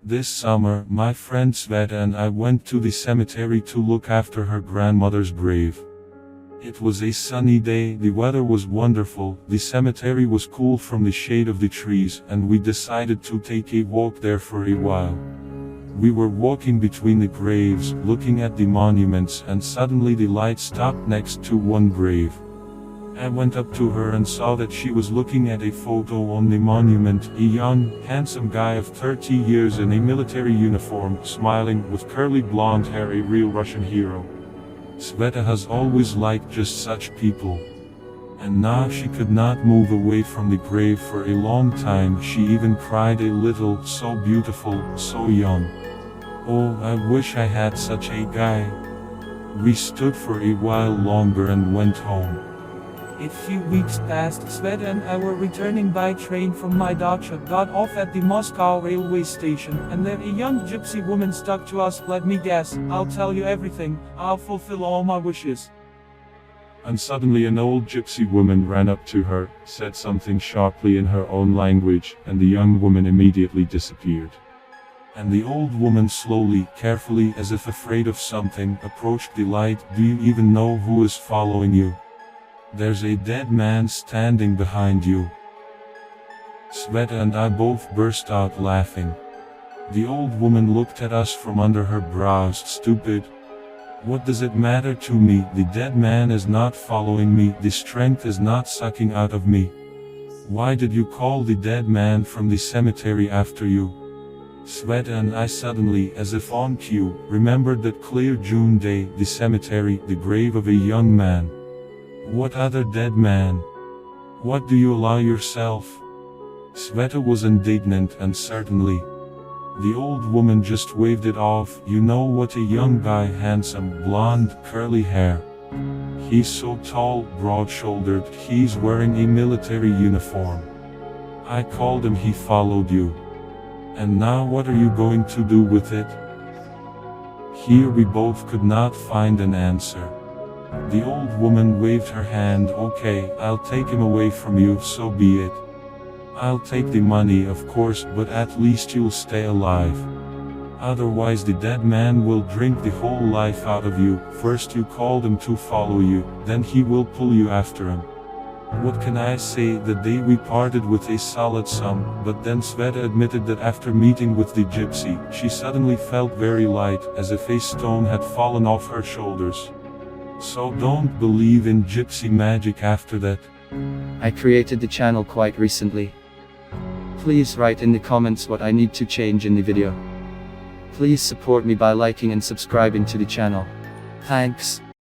This summer, my friend Sveta and I went to the cemetery to look after her grandmother's grave. It was a sunny day, the weather was wonderful, the cemetery was cool from the shade of the trees, and we decided to take a walk there for a while. We were walking between the graves, looking at the monuments, and suddenly the light stopped next to one grave. I went up to her and saw that she was looking at a photo on the monument, a young, handsome guy of 30 years in a military uniform, smiling, with curly blonde hair, a real Russian hero. Sveta has always liked just such people. And now she could not move away from the grave for a long time. She even cried a little, so beautiful, so young. Oh, I wish I had such a guy. We stood for a while longer and went home. A few weeks passed. Sveta and I were returning by train from my dacha, got off at the Moscow railway station, and then a young gypsy woman stuck to us. Let me guess, I'll tell you everything, I'll fulfill all my wishes. And suddenly an old gypsy woman ran up to her, said something sharply in her own language, and the young woman immediately disappeared. And the old woman slowly, carefully, as if afraid of something, approached the light. Do you even know who is following you? There's a dead man standing behind you. Sveta and I both burst out laughing. The old woman looked at us from under her brows. Stupid. What does it matter to me? The dead man is not following me, the strength is not sucking out of me. Why did you call the dead man from the cemetery after you? Sveta and I suddenly, as if on cue, remembered that clear June day, the cemetery, the grave of a young man. What other dead man? What do you allow yourself? Sveta was indignant, and certainly. The old woman just waved it off. You know what, a young guy, handsome, blonde, curly hair. He's so tall, broad-shouldered, he's wearing a military uniform. I called him, he followed you. And now what are you going to do with it? Here we both could not find an answer. The old woman waved her hand. Okay, I'll take him away from you, so be it. I'll take the money, of course, but at least you'll stay alive. Otherwise the dead man will drink the whole life out of you. First you called him to follow you, then he will pull you after him. What can I say? The day we parted with a solid sum, but then Sveta admitted that after meeting with the gypsy, she suddenly felt very light, as if a stone had fallen off her shoulders. So don't believe in gypsy magic after that. I created the channel quite recently. Please write in the comments what I need to change in the video. Please support me by liking and subscribing to the channel. Thanks.